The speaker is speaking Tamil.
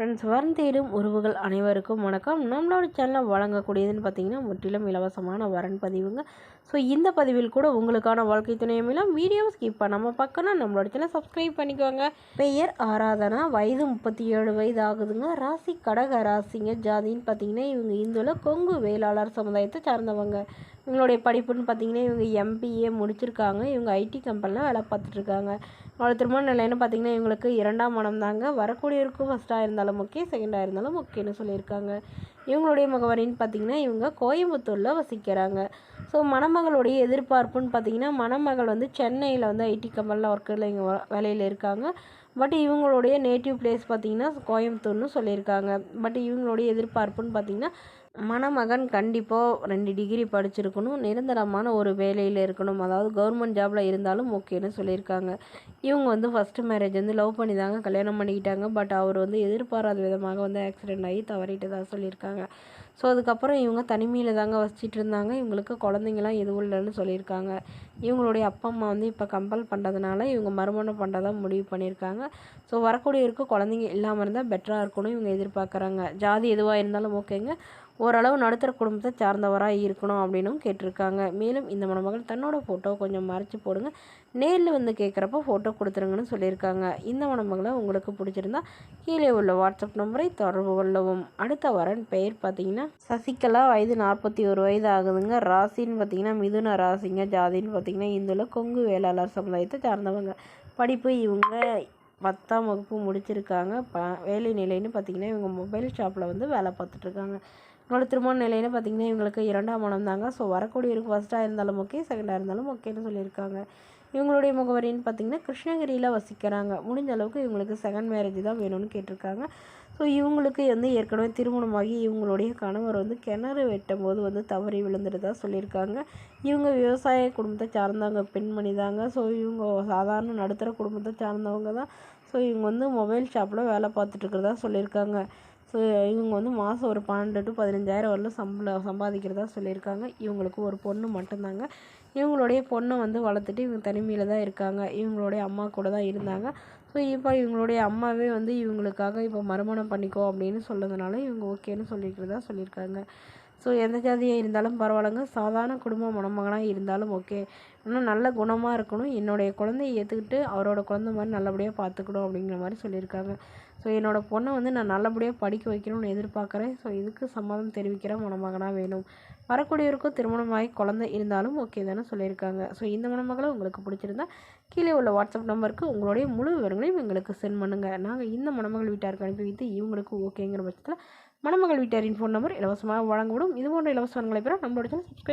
ஃப்ரெண்ட்ஸ், வரம் தேடும் உறவுகள் அனைவருக்கும் வணக்கம். நம்மளோட சேனலில் வழங்கக்கூடியதுன்னு பார்த்தீங்கன்னா முற்றிலும் இலவசமான வரன் பதிவுங்க. ஸோ இந்த பதிவில் கூட உங்களுக்கான வாழ்க்கை துணையமெல்லாம் வீடியோ ஸ்கிப் பண்ணாமல் பார்க்கணும். நம்மளோட சேனல் சப்ஸ்கிரைப் பண்ணிக்கோங்க. பெயர் ஆராதனா, வயது 37 வயது ஆகுதுங்க. ராசி கடக ராசிங்க. ஜாதின்னு பார்த்தீங்கன்னா இவங்க இந்துல கொங்கு வேளாளர் சமுதாயத்தை சார்ந்தவங்க. இவங்களுடைய படிப்புன்னு பார்த்தீங்கன்னா இவங்க எம்பிஏ முடிச்சிருக்காங்க. இவங்க ஐடி கம்பெனியில் வேலை பார்த்துட்ருக்காங்க. அவங்களோட திருமண நிலைன்னு பார்த்தீங்கன்னா இவங்களுக்கு 2ஆம் மனம் தாங்க. வரக்கூடியவருக்கும் ஃபஸ்ட்டாக இருந்தாலும் ஓகே, செகண்டாக இருந்தாலும் ஓகேன்னு சொல்லியிருக்காங்க. இவங்களுடைய முகவரின்னு பார்த்தீங்கன்னா இவங்க கோயம்புத்தூரில் வசிக்கிறாங்க. ஸோ மணமகளுடைய எதிர்பார்ப்புன்னு பார்த்தீங்கன்னா மணமகள் வந்து சென்னையில் வந்து ஐடி கம்பெனியில் ஒர்க்கில் இங்கே வேலையில் இருக்காங்க. பட் இவங்களுடைய நேட்டிவ் பிளேஸ் பார்த்திங்கன்னா கோயம்புத்தூர்னு சொல்லியிருக்காங்க. பட் இவங்களுடைய எதிர்பார்ப்புன்னு பார்த்திங்கன்னா மணமகன் கண்டிப்பாக 2 டிகிரி படிச்சிருக்கணும், நிரந்தரமான ஒரு வேலையில் இருக்கணும், அதாவது கவர்மெண்ட் ஜாபில் இருந்தாலும் ஓகேன்னு சொல்லியிருக்காங்க. இவங்க வந்து ஃபஸ்ட்டு மேரேஜ் வந்து லவ் பண்ணி தாங்க கல்யாணம் பண்ணிக்கிட்டாங்க. பட் அவர் வந்து எதிர்பாராத விதமாக வந்து ஆக்சிடெண்ட் ஆகி தவறிட்டு தான் சொல்லியிருக்காங்க. ஸோ அதுக்கப்புறம் இவங்க தனிமையில் தாங்க வசிச்சிட்டு இருந்தாங்க. இவங்களுக்கு குழந்தைங்களாம் எதுவும் இல்லைன்னு சொல்லியிருக்காங்க. இவங்களுடைய அப்பா அம்மா வந்து இப்போ கம்பல் பண்ணுறதுனால இவங்க மறுமணம் பண்ணுறதா முடிவு பண்ணியிருக்காங்க. ஸோ வரக்கூடியவருக்கு குழந்தைங்க இல்லாமல் இருந்தால் பெட்டராக இருக்கணும் இவங்க எதிர்பார்க்குறாங்க. ஜாதி எதுவாக இருந்தாலும் ஓகேங்க, ஓரளவு நடுத்தர குடும்பத்தை சார்ந்தவராக இருக்கணும் அப்படின்னும் கேட்டிருக்காங்க. மேலும் இந்த மணமகள் தன்னோட ஃபோட்டோ கொஞ்சம் மறைச்சி போடுங்க, நேரில் வந்து கேட்குறப்ப ஃபோட்டோ கொடுத்துருங்கன்னு சொல்லியிருக்காங்க. இந்த மணமகளை உங்களுக்கு பிடிச்சிருந்தா கீழே உள்ள வாட்ஸ்அப் நம்பரை தொடர்பு கொள்ளவும். அடுத்த வரன் பெயர் பார்த்தீங்கன்னா சசிகலா, வயது 41 வயது ஆகுதுங்க. ராசின்னு பார்த்தீங்கன்னா மிதுன ராசிங்க. ஜாதின்னு பார்த்தீங்கன்னா இந்துல கொங்கு வேளாளர் சமுதாயத்தை சார்ந்தவங்க. படிப்பு இவங்க 10ஆம் வகுப்பு முடிச்சிருக்காங்க. வேலை நிலைன்னு பார்த்தீங்கன்னா இவங்க மொபைல் ஷாப்பில் வந்து வேலை பார்த்துட்ருக்காங்க. இவங்களோட திருமண நிலைன்னு பார்த்தீங்கன்னா இவங்களுக்கு 2ஆம் மனம் தாங்க. ஸோ வரக்கூடியவருக்கு ஃபஸ்ட்டாக இருந்தாலும் ஓகே, செகண்டாக இருந்தாலும் ஓகேன்னு சொல்லியிருக்காங்க. இவங்களுடைய முகவரின்னு பார்த்தீங்கன்னா கிருஷ்ணகிரியில் வசிக்கிறாங்க. முடிஞ்ச அளவுக்கு இவங்களுக்கு செகண்ட் மேரேஜ் தான் வேணும்னு கேட்டிருக்காங்க. ஸோ இவங்களுக்கு வந்து ஏற்கனவே திருமணமாகி இவங்களுடைய கணவர் வந்து கிணறு வெட்டும் போது வந்து தவறி விழுந்துட்டதா சொல்லியிருக்காங்க. இவங்க விவசாய குடும்பத்தை சார்ந்தவங்க பெண்மணி தாங்க. ஸோ இவங்க சாதாரண நடுத்தர குடும்பத்தை சார்ந்தவங்க தான். ஸோ இவங்க வந்து மொபைல் ஷாப்பில் வேலை பார்த்துட்ருக்கிறதா சொல்லியிருக்காங்க. ஸோ இவங்க வந்து மாதம் ஒரு 12 to 15,000 வரலும் சம்பாதிக்கிறதா சொல்லியிருக்காங்க. இவங்களுக்கு ஒரு பொண்ணு மட்டும்தாங்க. இவங்களுடைய பொண்ணை வந்து வளர்த்துட்டு இவங்க தனிமையில் தான் இருக்காங்க. இவங்களுடைய அம்மா கூட தான் இருந்தாங்க. ஸோ இப்போ இவங்களுடைய அம்மாவே வந்து இவங்களுக்காக இப்போ மறுமணம் பண்ணிக்கோ அப்படின்னு சொன்னதுனால இவங்க ஓகேன்னு சொல்லிக்கிறதா சொல்லியிருக்காங்க. ஸோ எந்த ஜாதியாக இருந்தாலும் பரவாயில்லைங்க, சாதாரண குடும்ப மணமகனாக இருந்தாலும் ஓகே, இன்னும் நல்ல குணமாக இருக்கணும், என்னுடைய குழந்தைய ஏற்றுக்கிட்டு அவரோட குழந்தை மாதிரி நல்லபடியாக பார்த்துக்கணும் அப்படிங்கிற மாதிரி சொல்லியிருக்காங்க. ஸோ என்னோடய பொண்ணை வந்து நான் நல்லபடியாக படிக்க வைக்கணும்னு எதிர்பார்க்குறேன். ஸோ இதுக்கு சம்மதம் தெரிவிக்கிற மணமகனாக வேணும். வரக்கூடியவருக்கும் திருமணமாகி குழந்தை இருந்தாலும் ஓகே தானே சொல்லியிருக்காங்க. ஸோ இந்த மணமகளை உங்களுக்கு பிடிச்சிருந்தா கீழே உள்ள வாட்ஸ்அப் நம்பருக்கு உங்களுடைய முழு விவரங்களையும் எங்களுக்கு சென்ட் பண்ணுங்கள். நாங்கள் இந்த மணமகள் வீட்டாருக்கு அனுப்பி வைத்து இவங்களுக்கு ஓகேங்கிற பட்சத்தில் மணமகள் வீட்டாரின் ஃபோன் நம்பர் இலவசமாக வழங்கப்படும். இது போன்ற இலவசங்களை பெற நம்மளோட சேனல் சப்ஸ்கிரைப்